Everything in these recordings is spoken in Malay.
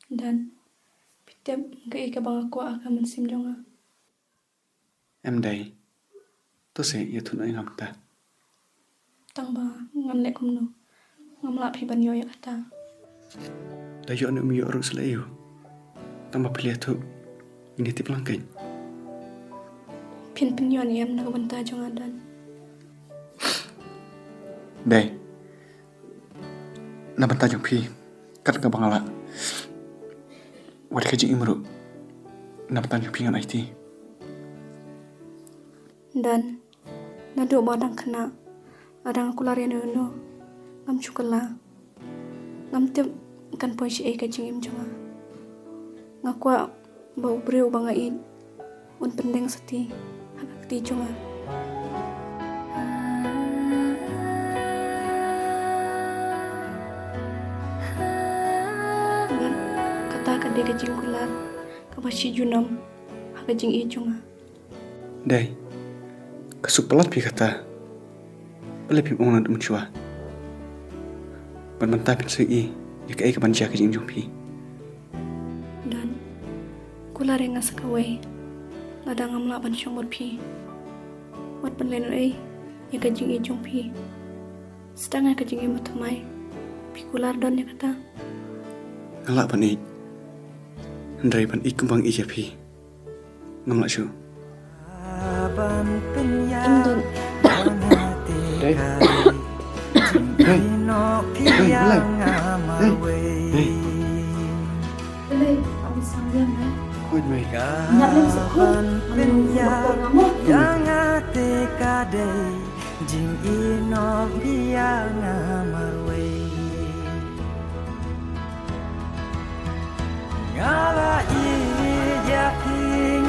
Dan Tiap cái bang aku akan mensim jonga. Em đây, tôi sẽ yêu thương anh ngọc ta. Tang ba ngam lek kumno. Ngam lap hiban yo ya kata. Dah yo anu mi urus la yêu. Tang ba pilih tu. Ini tip langkain. Pin penyon em nak benta jonga dan. Đây. Na benta jong pi. Kat ka bangala. Wad ka jing imru. Na benta jong pi ngan IT. Dan nado badang kena. Adang aku lari anu ngam cukala. Ngam tiap kan poin si ka jing im jonga. Ngakwa bau breu banga id. Un pendeng seti. Hak ti jonga. Dia kajing kular kapashi junam kajing i junga Đây. Kasupalat pi kata. Bale pi ongna dum chua. Ban manta pin sui ya ka ka banja ka jing jong pi. Dan kular yang ngasakawai ladang ngamla ban syongor pi wat ban lenu ya kajing i jong pi sedangkan kajing i matamai pi kular dan ya kata Ngalak ban i Andai ban ikumbang ija pi. Ngamla syu. Indon. Đây. Đây. Đây, abis sambian na. Kuat mai. Nak lem sekon. Yang ate kade jing ino biang amarwe. Ngala yapi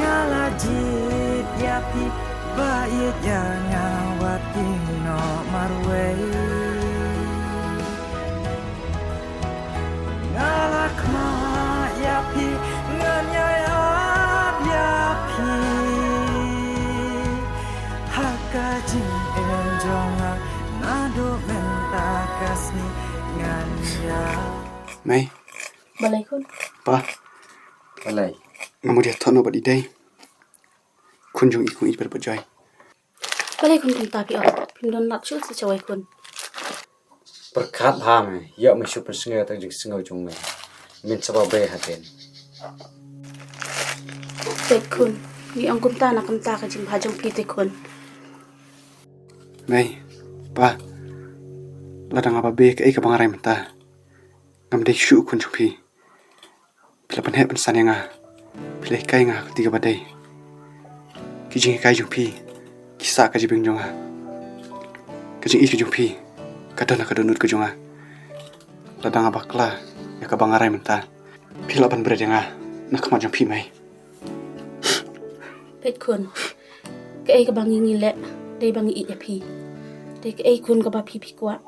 ngala jit yapi baik yang wating no marwe. Ngala kma yapi nganya yapi haka jing enjonga nado menta kasni nganya. Mai. Balai kun. Pa. Balai. Ngamu dia thono badi dai. Kunjung ikung i berpejai. Balai kun tapi pindon lap chu secawai kun. Berkat ham ya me super singa tak jing singa jong me. Min sababe haten. Tek kun. Ni angkum ta nak kamta ka jing bhajong pite kun. Mai. Pa. Ladang apa be ka bangarai menta. Ngam dei syu kun jong pi. Bila pan hep san yang pilih kai ngah ketiga badai. Kijing kai jong pi. Kisah ka jibing jonga. Kijing i jong pi. Kadana kadonut ke jonga. Ladang abakla ya ka bangarai menta. Bila pan bered yang nak ma jong pi mai. Pet kun. Ka ka bangi ngi le. Dei bangi i pi. Dei ka kun ka ba pi kwa.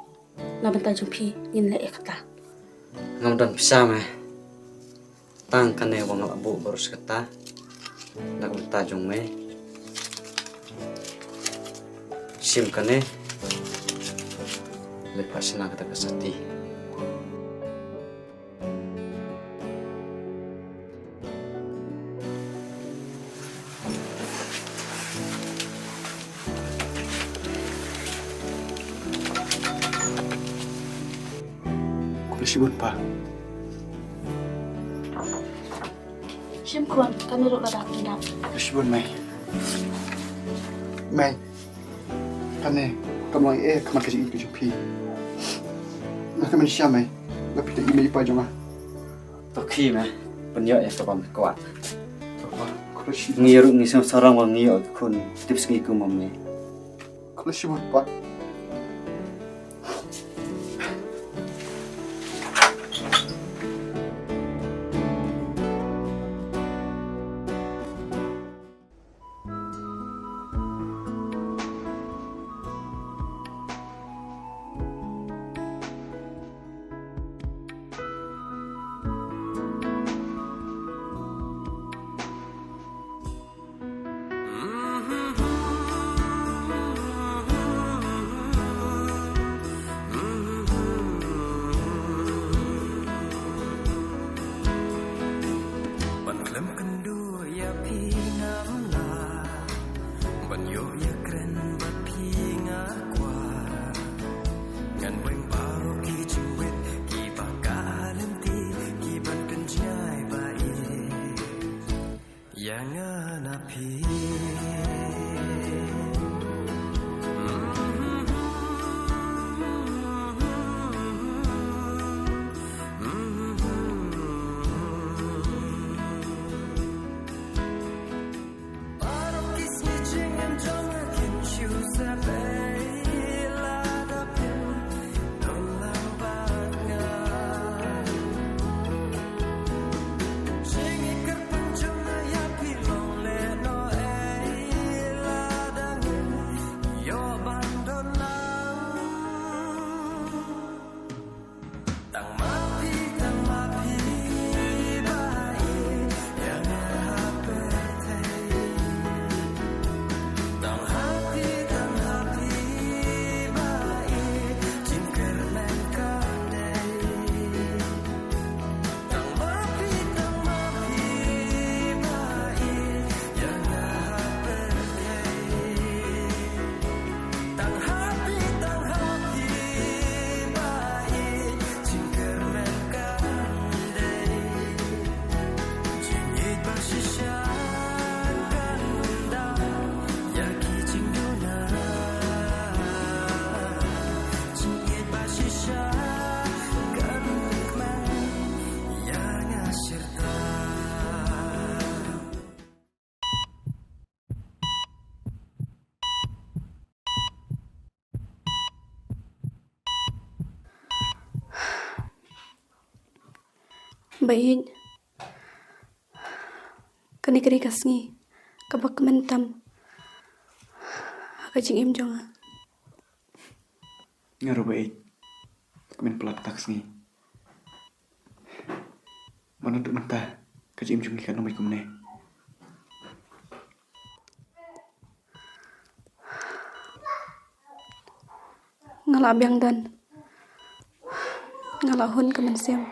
Na banta jong pi ngin le kata. Ngam dan bisa me. Tang kane wang abu barus kata. Nak benta jong me. Sim kane. Lepas na kata kasati. Kulishibun pa. Sim kun kami ro ladang indap. Kulishibun mai. Mai. Kane kamang kaman kijing i jong pi. Nak kaman sya mai. Lapi tak i pa jonga. Toki me. Penyo ya kabam kuat. Kulishibun. Ngiru ngisam sarang wang ngiyo kun tips ngiku mamne. Kulishibun pa. Baik. Kani kasngi. Kabak mentam. Kajing im jonga. Ngaruh baik. Kemen pelat taksni. Mana duk mentah. Kajim jungi kan nomai kumne. Ngala abyang dan. Ngala hun kemen siam.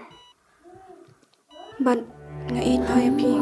Ban ngain haya pi.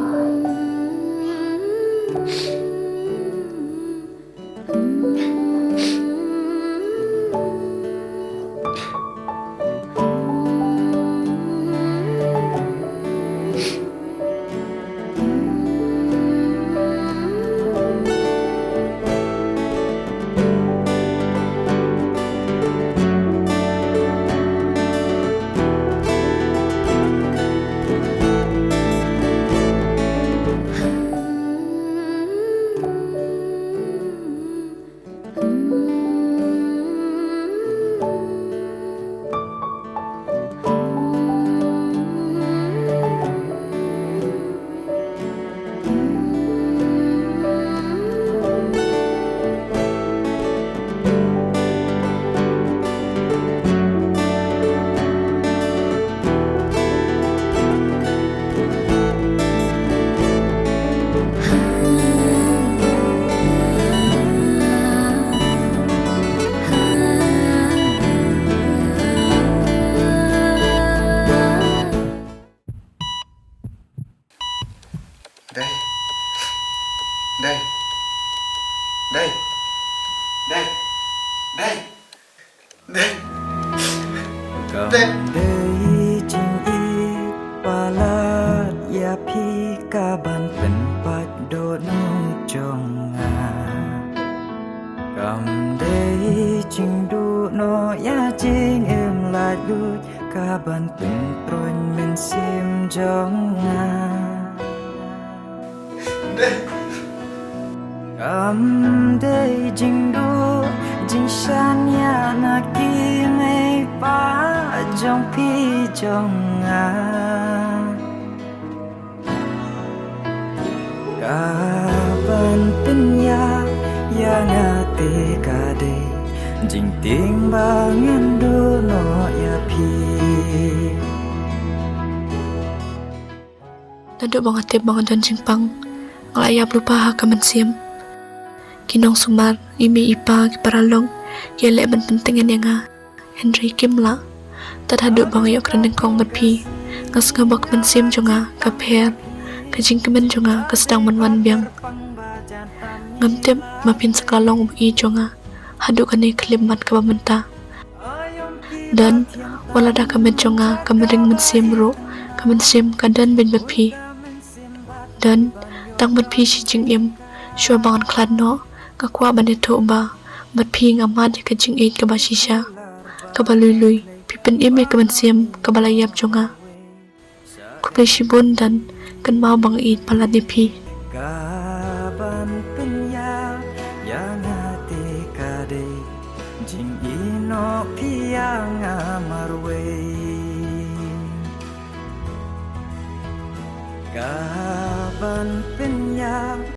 Đây. Đây. Đây. Đây. Đây. Đây. Cầm Đây. đây chinh ít palat ya pi ka ban pen pat do nu chong nga cầm đây chinh du no ya ching em la du ka ban pen tron men sim jong nga Đây. cầm đây chinh du jing shan ya na ki mai pa jong pi jong nga kaban penya yang ate kade jing ting bangen do no ya pi Naduk bang atip bang dan jingpang. Ngalayap lupa ha kaman siam. Kinong sumar, imi ipa kiparalong. Yale ban pentingan yang nga. Henry Kim la. Tad haduk bang ayok rendeng kong matpi. Ngas ngabak man siam jonga kapher. Kajing kemen jonga kasedang manwan biang. Ngamtip mapin sekalalong i jonga. Haduk kani kelimat kabamenta. Dan walada kamen jonga kamering man siam ro. Kamen siam kadan ben matpi. Dan tang matpi si jing im. Shua bangan klad no. Kakwa baneto ba. Matpi ngamad ya kajing it kabasisha. Kabalului. Pipin im ya kamen siam kabalayap jonga. Kuplay shibun dan kan mau bang it pala dipi. kaban penya yang ate kade jing ino piang amarwe kaban penya